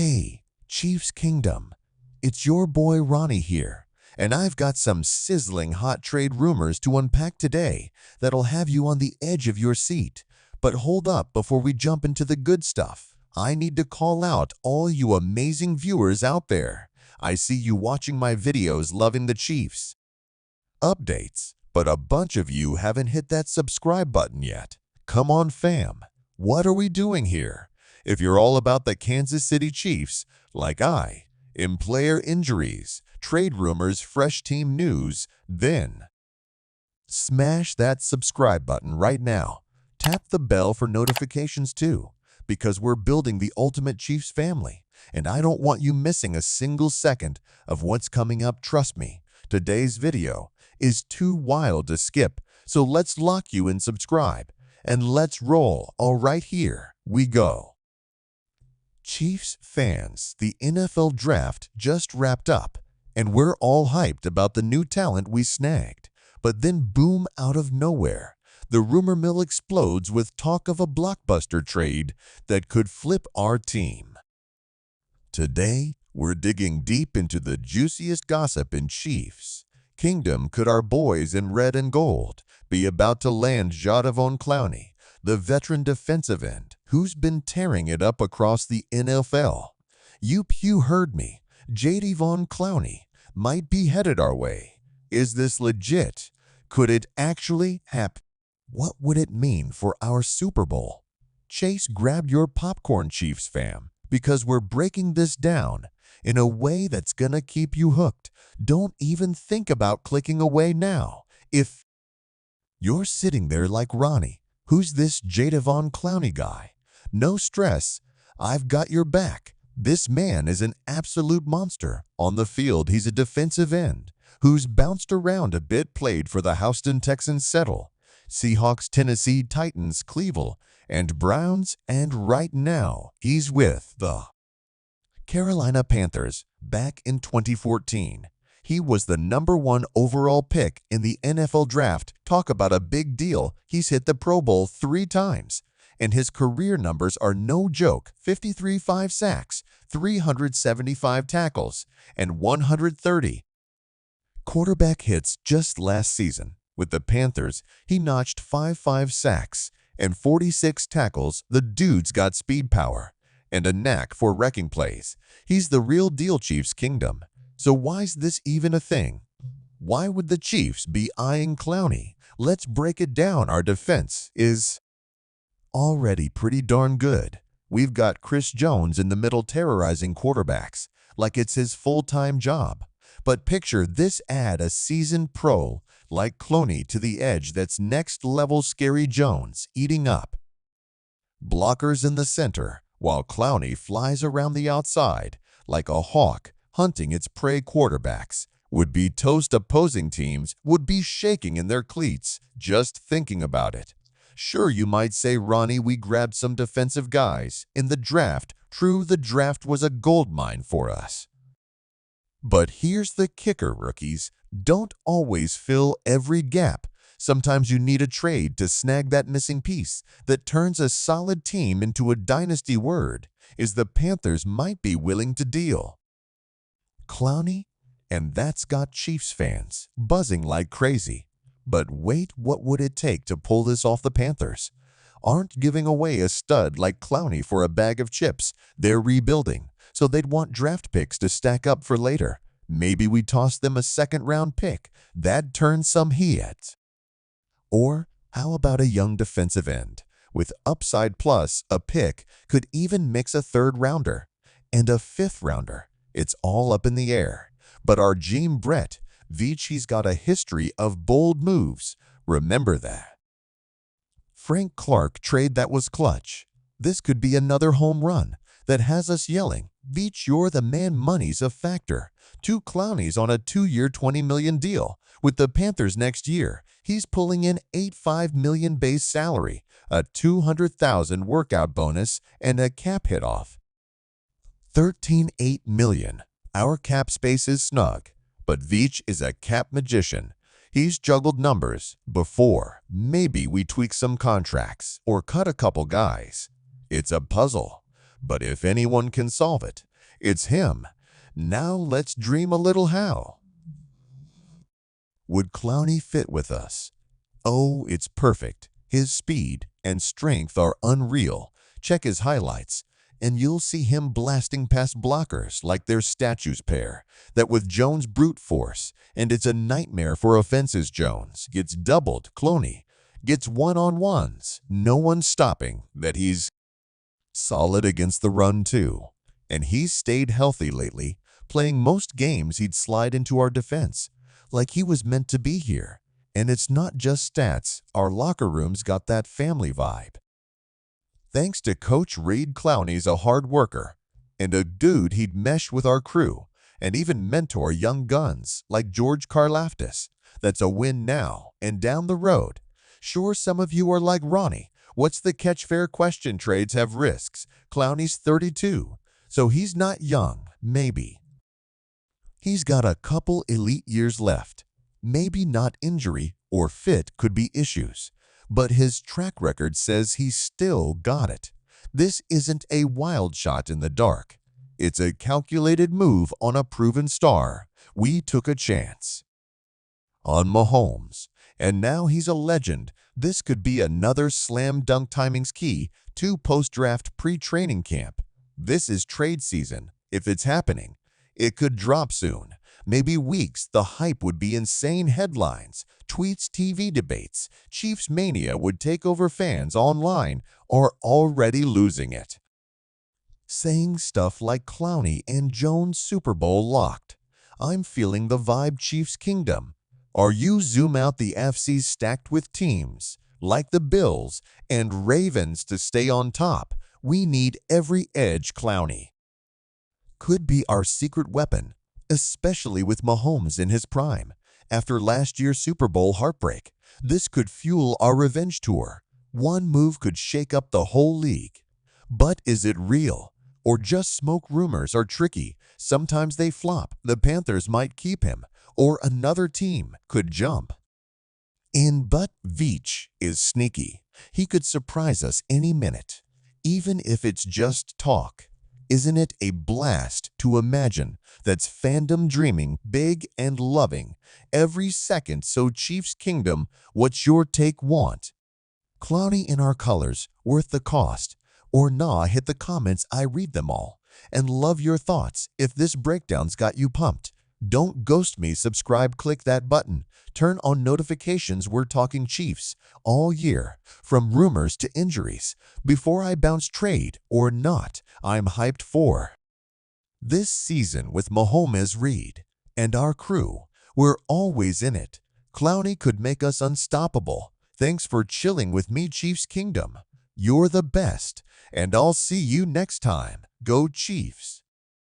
Hey, Chiefs Kingdom, it's your boy Ronnie here, and I've got some sizzling hot trade rumors to unpack today that'll have you on the edge of your seat. But hold up before we jump into the good stuff. I need to call out all you amazing viewers out there. I see you watching my videos loving the Chiefs updates, but a bunch of you haven't hit that subscribe button yet. Come on fam, what are we doing here? If you're all about the Kansas City Chiefs, like I, in player injuries, trade rumors, fresh team news, then smash that subscribe button right now. Tap the bell for notifications too, because we're building the ultimate Chiefs family, and I don't want you missing a single second of what's coming up. Trust me, today's video is too wild to skip, so let's lock you in subscribe, and let's roll. All right, here we go. Chiefs fans, the NFL draft just wrapped up, and we're all hyped about the new talent we snagged. But then boom, out of nowhere, the rumor mill explodes with talk of a blockbuster trade that could flip our team. Today, we're digging deep into the juiciest gossip in Chiefs Kingdom. Could our boys in red and gold be about to land Jadeveon Clowney, the veteran defensive end who's been tearing it up across the NFL? You heard me. Jadeveon Clowney might be headed our way. Is this legit? Could it actually happen? What would it mean for our Super Bowl? Chase, grab your popcorn, Chiefs fam, because we're breaking this down in a way that's gonna keep you hooked. Don't even think about clicking away now. If you're sitting there like Ronnie, who's this Jadeveon Clowney guy? No stress, I've got your back. This man is an absolute monster. On the field, he's a defensive end who's bounced around a bit, played for the Houston Texans, Seahawks, Tennessee Titans, Cleveland, and Browns, and right now he's with the Carolina Panthers. Back in 2014, he was the #1 overall pick in the NFL draft. Talk about a big deal. He's hit the Pro Bowl 3 times, and his career numbers are no joke: 5 sacks, 375 tackles, and 130 quarterback hits. Just last season, with the Panthers, he notched 5 sacks and 46 tackles. The dude's got speed, power, and a knack for wrecking plays. He's the real deal, Chiefs Kingdom. So why's this even a thing? Why would the Chiefs be eyeing Clowney? Let's break it down. Our defense is already pretty darn good. We've got Chris Jones in the middle terrorizing quarterbacks like it's his full-time job. But picture this: add a seasoned pro like Clowney to the edge. That's next level scary. Jones eating up blockers in the center, while Clowney flies around the outside like a hawk hunting its prey. Quarterbacks would be toast. Opposing teams would be shaking in their cleats just thinking about it. Sure, you might say, Ronnie, we grabbed some defensive guys in the draft. True, the draft was a goldmine for us. But here's the kicker: rookies don't always fill every gap. Sometimes you need a trade to snag that missing piece that turns a solid team into a dynasty. Word is the Panthers might be willing to deal Clowney, and that's got Chiefs fans buzzing like crazy. But wait, what would it take to pull this off? The Panthers aren't giving away a stud like Clowney for a bag of chips. They're rebuilding, so they'd want draft picks to stack up for later. Maybe we toss them a second-round pick. That'd turn some heat. Or how about a young defensive end with upside plus a pick? Could even mix a third-rounder and a fifth-rounder. It's all up in the air. But our GM Brett Veach, he's got a history of bold moves. Remember that Frank Clark trade that was clutch. This could be another home run that has us yelling, Veach, you're the man. Money's a factor. 2 Clowneys on a 2-year, $20 million deal with the Panthers next year. He's pulling in $85 million base salary, a $200,000 workout bonus, and a cap hit off $13.8 million. Our cap space is snug, but Veach is a cap magician. He's juggled numbers before. Maybe we tweak some contracts or cut a couple guys. It's a puzzle, but if anyone can solve it, It's him. Now let's dream a little how. Would Clowney fit with us? Oh, it's perfect. His speed and strength are unreal. Check his highlights, and you'll see him blasting past blockers like they're statues pair. That with Jones' brute force, and it's a nightmare for offenses. Jones gets doubled. Clowney gets one-on-ones. No one's stopping that. He's solid against the run too. And he's stayed healthy lately, playing most games he'd slide into our defense, like he was meant to be here. And it's not just stats, our locker room's got that family vibe. Thanks to Coach Reed, Clowney's a hard worker, and a dude he'd mesh with our crew, and even mentor young guns like George Karlaftis. That's a win now and down the road. Sure, some of you are like Ronnie. What's the catch? Fair question. Trades have risks. Clowney's 32, so he's not young, maybe. He's got a couple elite years left. Maybe not injury or fit could be issues, but his track record says he's still got it. This isn't a wild shot in the dark. It's a calculated move on a proven star. We took a chance on Mahomes, and now he's a legend. This could be another slam dunk. Timing's key to post-draft pre-training camp. This is trade season. If it's happening, it could drop soon. Maybe weeks. The hype would be insane. Headlines, tweets, TV debates. Chiefs mania would take over. Fans online are already losing it, saying stuff like Clowney and Jones Super Bowl locked. I'm feeling the vibe. Chiefs Kingdom. Are you? Zoom out. The AFC's stacked with teams like the Bills and Ravens to stay on top. We need every edge. Clowney could be our secret weapon, especially with Mahomes in his prime. After last year's Super Bowl heartbreak, this could fuel our revenge tour. One move could shake up the whole league. But is it real or just smoke? Rumors are tricky. Sometimes they flop. The Panthers might keep him, or another team could jump in. But Veach is sneaky. He could surprise us any minute, even if it's just talk. Isn't it a blast to imagine that's fandom dreaming big and loving every second? So Chiefs Kingdom, what's your take? Want Clowney in our colors, worth the cost or nah? Hit the comments. I read them all and love your thoughts. If this breakdown's got you pumped, don't ghost me. Subscribe, click that button, turn on notifications. We're talking Chiefs all year, from rumors to injuries. Before I bounce, trade or not, I'm hyped for this season with Mahomes, Reed, and our crew. We're always in it. Clowney could make us unstoppable. Thanks for chilling with me, Chiefs Kingdom. You're the best, and I'll see you next time. Go Chiefs!